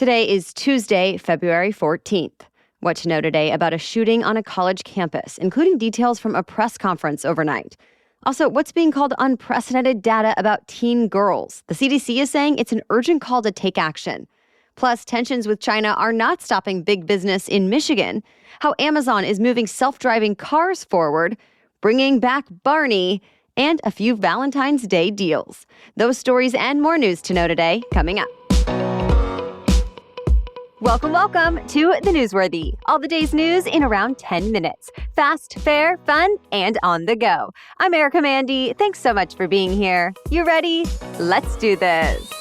Today is Tuesday, February 14th. What to know today about a shooting on a college campus, including details from a press conference overnight. Also, what's being called unprecedented data about teen girls. The CDC is saying it's an urgent call to take action. Plus, tensions with China are not stopping big business in Michigan. How Amazon is moving self-driving cars forward, bringing back Barney, and a few Valentine's Day deals. Those stories and more news to know today coming up. Welcome to The Newsworthy. All the day's news in around 10 minutes. Fast, fair, fun, and on the go. I'm Erica Mandy. Thanks so much for being here. You ready? Let's do this.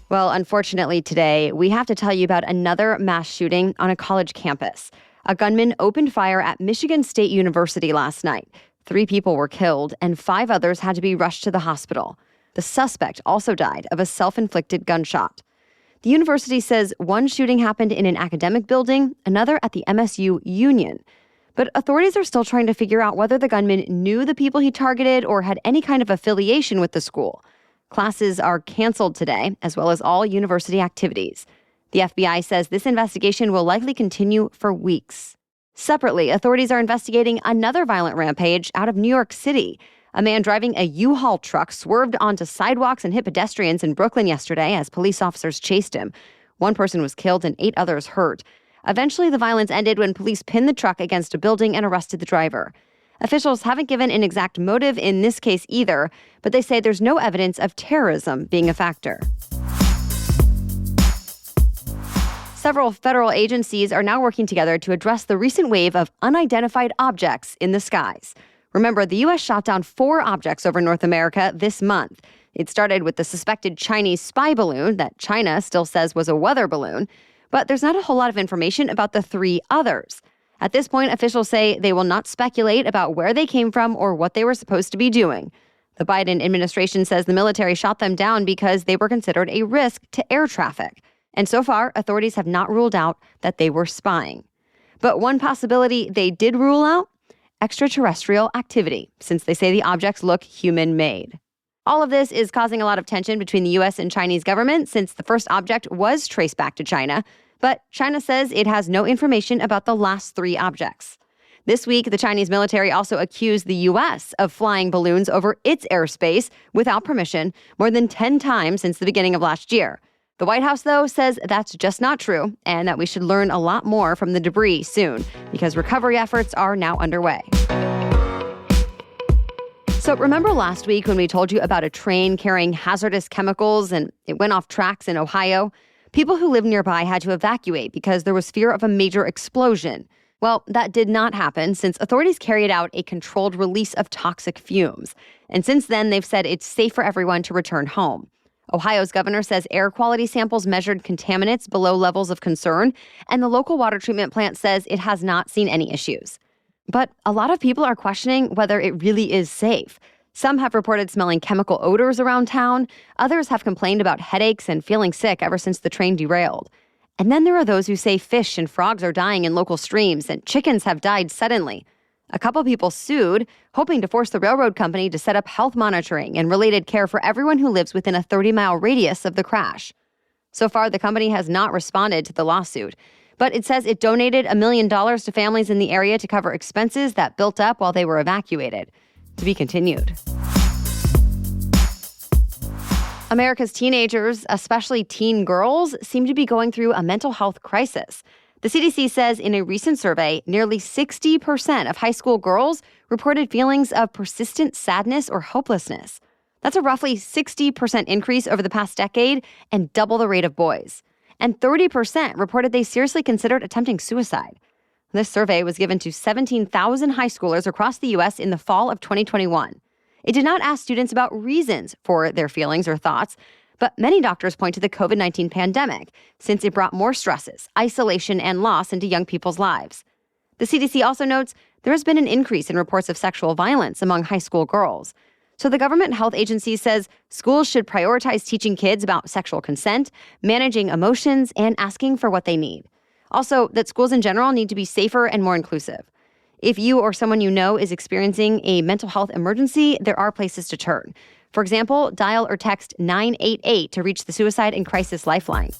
Well, unfortunately today, we have to tell you about another mass shooting on a college campus. A gunman opened fire at Michigan State University last night. 3 people were killed, and 5 others had to be rushed to the hospital. The suspect also died of a self-inflicted gunshot. The university says one shooting happened in an academic building, another at the MSU Union. But authorities are still trying to figure out whether the gunman knew the people he targeted or had any kind of affiliation with the school. Classes are canceled today, as well as all university activities. The FBI says this investigation will likely continue for weeks. Separately, authorities are investigating another violent rampage out of New York City. A man driving a U-Haul truck swerved onto sidewalks and hit pedestrians in Brooklyn yesterday as police officers chased him. 1 person was killed and 8 others hurt. Eventually, the violence ended when police pinned the truck against a building and arrested the driver. Officials haven't given an exact motive in this case either, but they say there's no evidence of terrorism being a factor. Several federal agencies are now working together to address the recent wave of unidentified objects in the skies. Remember, the U.S. shot down 4 objects over North America this month. It started with the suspected Chinese spy balloon that China still says was a weather balloon, but there's not a whole lot of information about the 3 others. At this point, officials say they will not speculate about where they came from or what they were supposed to be doing. The Biden administration says the military shot them down because they were considered a risk to air traffic. And so far, authorities have not ruled out that they were spying. But one possibility they did rule out: extraterrestrial activity, since they say the objects look human-made. All of this is causing a lot of tension between the U.S. and Chinese government since the first object was traced back to China, but China says it has no information about the last 3 objects. This week, the Chinese military also accused the U.S. of flying balloons over its airspace without permission more than 10 times since the beginning of last year. The White House, though, says that's just not true and that we should learn a lot more from the debris soon because recovery efforts are now underway. So remember last week when we told you about a train carrying hazardous chemicals and it went off tracks in Ohio? People who lived nearby had to evacuate because there was fear of a major explosion. Well, that did not happen since authorities carried out a controlled release of toxic fumes. And since then, they've said it's safe for everyone to return home. Ohio's governor says air quality samples measured contaminants below levels of concern, and the local water treatment plant says it has not seen any issues. But a lot of people are questioning whether it really is safe. Some have reported smelling chemical odors around town. Others have complained about headaches and feeling sick ever since the train derailed. And then there are those who say fish and frogs are dying in local streams and chickens have died suddenly. A couple people sued, hoping to force the railroad company to set up health monitoring and related care for everyone who lives within a 30-mile radius of the crash. So far, the company has not responded to the lawsuit, but it says it donated $1 million to families in the area to cover expenses that built up while they were evacuated. To be continued. America's teenagers, especially teen girls, seem to be going through a mental health crisis. The CDC says in a recent survey, nearly 60% of high school girls reported feelings of persistent sadness or hopelessness. That's a roughly 60% increase over the past decade and double the rate of boys. And 30% reported they seriously considered attempting suicide. This survey was given to 17,000 high schoolers across the U.S. in the fall of 2021. It did not ask students about reasons for their feelings or thoughts, but many doctors point to the COVID-19 pandemic, since it brought more stresses, isolation, and loss into young people's lives. The CDC also notes there has been an increase in reports of sexual violence among high school girls. So the government health agency says schools should prioritize teaching kids about sexual consent, managing emotions, and asking for what they need. Also, that schools in general need to be safer and more inclusive. If you or someone you know is experiencing a mental health emergency, there are places to turn. For example, dial or text 988 to reach the Suicide and Crisis Lifeline.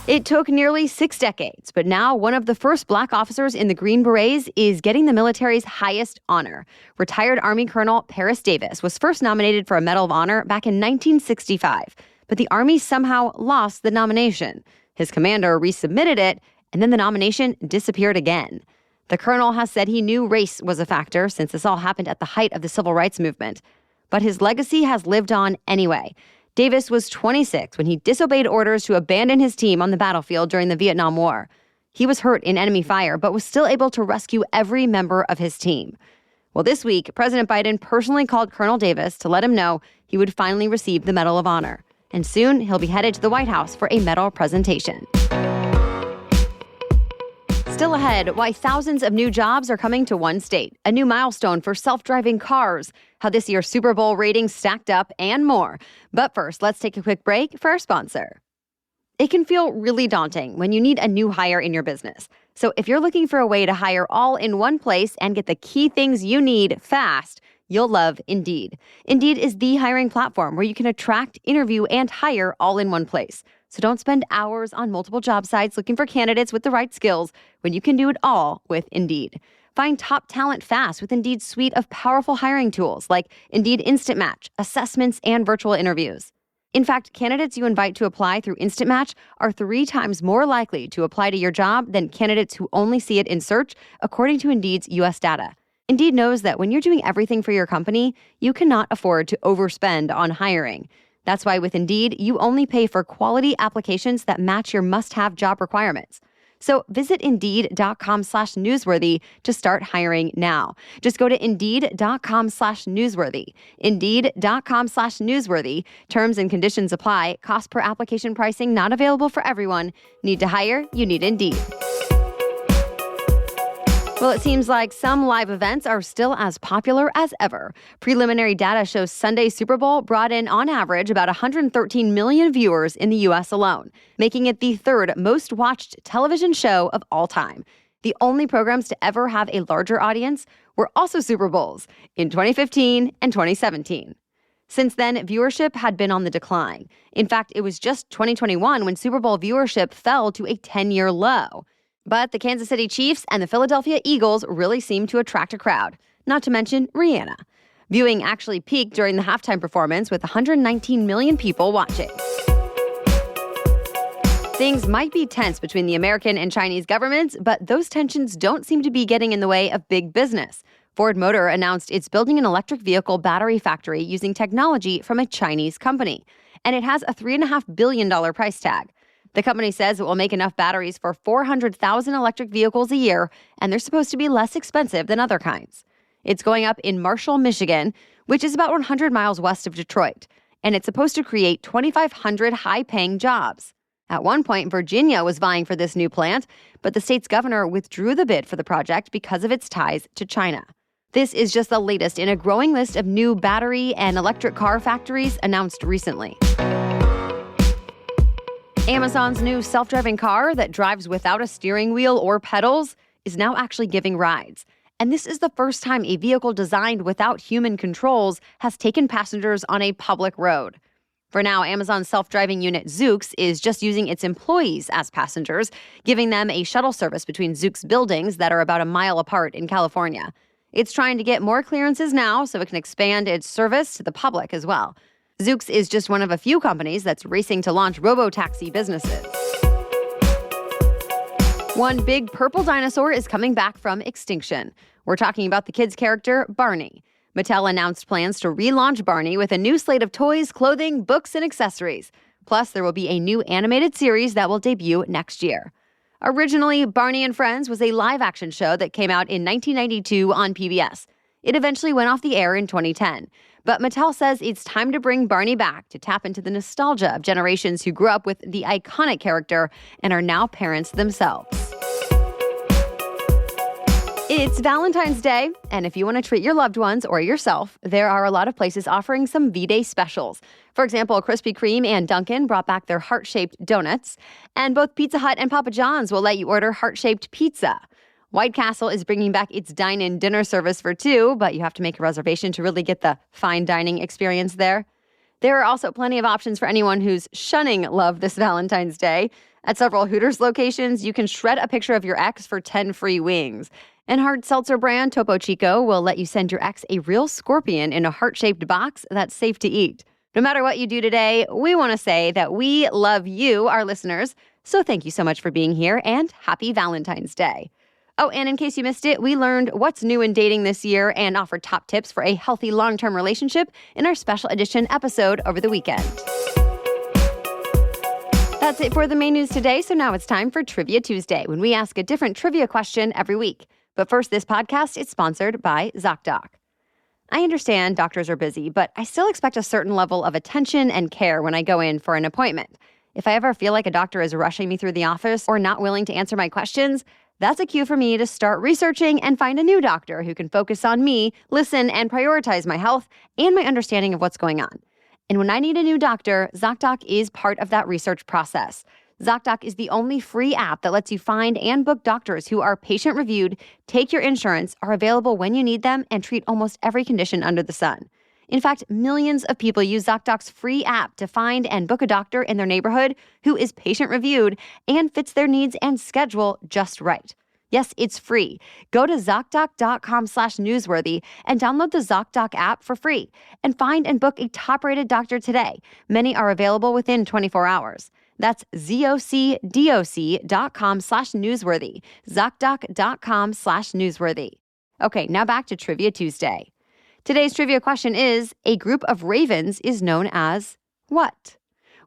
It took nearly 6 decades, but now one of the first Black officers in the Green Berets is getting the military's highest honor. Retired Army Colonel Paris Davis was first nominated for a Medal of Honor back in 1965, but the Army somehow lost the nomination. His commander resubmitted it, and then the nomination disappeared again. The colonel has said he knew race was a factor since this all happened at the height of the civil rights movement. But his legacy has lived on anyway. Davis was 26 when he disobeyed orders to abandon his team on the battlefield during the Vietnam War. He was hurt in enemy fire, but was still able to rescue every member of his team. Well, this week, President Biden personally called Colonel Davis to let him know he would finally receive the Medal of Honor. And soon, he'll be headed to the White House for a medal presentation. Still ahead, why thousands of new jobs are coming to one state, a new milestone for self-driving cars, how this year's Super Bowl ratings stacked up, and more. But first, let's take a quick break for our sponsor. It can feel really daunting when you need a new hire in your business. So if you're looking for a way to hire all in one place and get the key things you need fast, you'll love Indeed. Indeed is the hiring platform where you can attract, interview, and hire all in one place. So don't spend hours on multiple job sites looking for candidates with the right skills when you can do it all with Indeed. Find top talent fast with Indeed's suite of powerful hiring tools like Indeed Instant Match, assessments, and virtual interviews. In fact, candidates you invite to apply through Instant Match are 3 times more likely to apply to your job than candidates who only see it in search, according to Indeed's U.S. data. Indeed knows that when you're doing everything for your company, you cannot afford to overspend on hiring. That's why with Indeed, you only pay for quality applications that match your must-have job requirements. So visit Indeed.com/newsworthy to start hiring now. Just go to Indeed.com/newsworthy. Indeed.com/newsworthy. Terms and conditions apply. Cost per application pricing not available for everyone. Need to hire? You need Indeed. Well, it seems like some live events are still as popular as ever. Preliminary data shows Sunday's Super Bowl brought in, on average, about 113 million viewers in the U.S. alone, making it the 3rd most watched television show of all time. The only programs to ever have a larger audience were also Super Bowls in 2015 and 2017. Since then, viewership had been on the decline. In fact, it was just 2021 when Super Bowl viewership fell to a 10-year low. But the Kansas City Chiefs and the Philadelphia Eagles really seem to attract a crowd, not to mention Rihanna. Viewing actually peaked during the halftime performance with 119 million people watching. Things might be tense between the American and Chinese governments, but those tensions don't seem to be getting in the way of big business. Ford Motor announced it's building an electric vehicle battery factory using technology from a Chinese company, and it has a $3.5 billion price tag. The company says it will make enough batteries for 400,000 electric vehicles a year, and they're supposed to be less expensive than other kinds. It's going up in Marshall, Michigan, which is about 100 miles west of Detroit, and it's supposed to create 2,500 high-paying jobs. At one point, Virginia was vying for this new plant, but the state's governor withdrew the bid for the project because of its ties to China. This is just the latest in a growing list of new battery and electric car factories announced recently. Amazon's new self-driving car that drives without a steering wheel or pedals is now actually giving rides. And this is the first time a vehicle designed without human controls has taken passengers on a public road. For now, Amazon's self-driving unit Zoox is just using its employees as passengers, giving them a shuttle service between Zoox buildings that are about a mile apart in California. It's trying to get more clearances now so it can expand its service to the public as well. Zoox is just one of a few companies that's racing to launch robo-taxi businesses. One big purple dinosaur is coming back from extinction. We're talking about the kids' character, Barney. Mattel announced plans to relaunch Barney with a new slate of toys, clothing, books, and accessories. Plus, there will be a new animated series that will debut next year. Originally, Barney and Friends was a live-action show that came out in 1992 on PBS. It eventually went off the air in 2010. But Mattel says it's time to bring Barney back to tap into the nostalgia of generations who grew up with the iconic character and are now parents themselves. It's Valentine's Day, and if you want to treat your loved ones or yourself, there are a lot of places offering some V-Day specials. For example, Krispy Kreme and Dunkin' brought back their heart-shaped donuts, and both Pizza Hut and Papa John's will let you order heart-shaped pizza. White Castle is bringing back its dine-in dinner service for two, but you have to make a reservation to really get the fine dining experience there. There are also plenty of options for anyone who's shunning love this Valentine's Day. At several Hooters locations, you can shred a picture of your ex for 10 free wings. And hard seltzer brand Topo Chico will let you send your ex a real scorpion in a heart-shaped box that's safe to eat. No matter what you do today, we want to say that we love you, our listeners. So thank you so much for being here, and happy Valentine's Day. Oh, and in case you missed it, we learned what's new in dating this year and offered top tips for a healthy long-term relationship in our special edition episode over the weekend. That's it for the main news today, so now it's time for Trivia Tuesday, when we ask a different trivia question every week. But first, this podcast is sponsored by ZocDoc. I understand doctors are busy, but I still expect a certain level of attention and care when I go in for an appointment. If I ever feel like a doctor is rushing me through the office or not willing to answer my questions, that's a cue for me to start researching and find a new doctor who can focus on me, listen, and prioritize my health and my understanding of what's going on. And when I need a new doctor, ZocDoc is part of that research process. ZocDoc is the only free app that lets you find and book doctors who are patient-reviewed, take your insurance, are available when you need them, and treat almost every condition under the sun. In fact, millions of people use ZocDoc's free app to find and book a doctor in their neighborhood who is patient-reviewed and fits their needs and schedule just right. Yes, it's free. Go to ZocDoc.com/newsworthy and download the ZocDoc app for free and find and book a top-rated doctor today. Many are available within 24 hours. That's ZocDoc.com/newsworthy. ZocDoc.com/newsworthy. Okay, now back to Trivia Tuesday. Today's trivia question is, a group of ravens is known as what?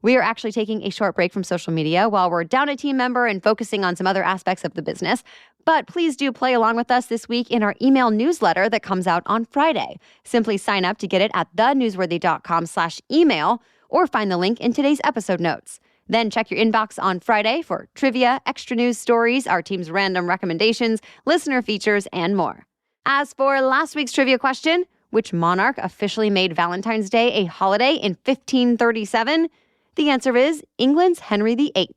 We are actually taking a short break from social media while we're down a team member and focusing on some other aspects of the business. But please do play along with us this week in our email newsletter that comes out on Friday. Simply sign up to get it at thenewsworthy.com/email or find the link in today's episode notes. Then check your inbox on Friday for trivia, extra news stories, our team's random recommendations, listener features, and more. As for last week's trivia question, which monarch officially made Valentine's Day a holiday in 1537? The answer is England's Henry VIII.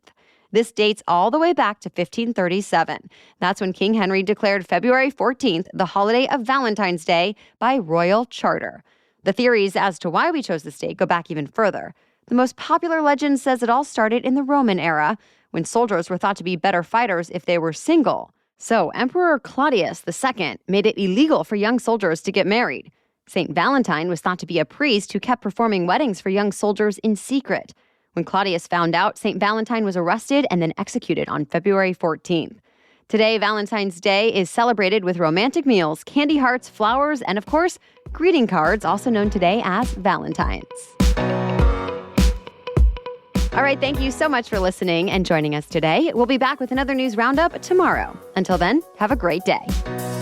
This dates all the way back to 1537. That's when King Henry declared February 14th the holiday of Valentine's Day by royal charter. The theories as to why we chose this date go back even further. The most popular legend says it all started in the Roman era, when soldiers were thought to be better fighters if they were single. So Emperor Claudius II made it illegal for young soldiers to get married. St. Valentine was thought to be a priest who kept performing weddings for young soldiers in secret. When Claudius found out, St. Valentine was arrested and then executed on February 14th. Today, Valentine's Day is celebrated with romantic meals, candy hearts, flowers, and of course, greeting cards, also known today as Valentines. All right, thank you so much for listening and joining us today. We'll be back with another news roundup tomorrow. Until then, have a great day.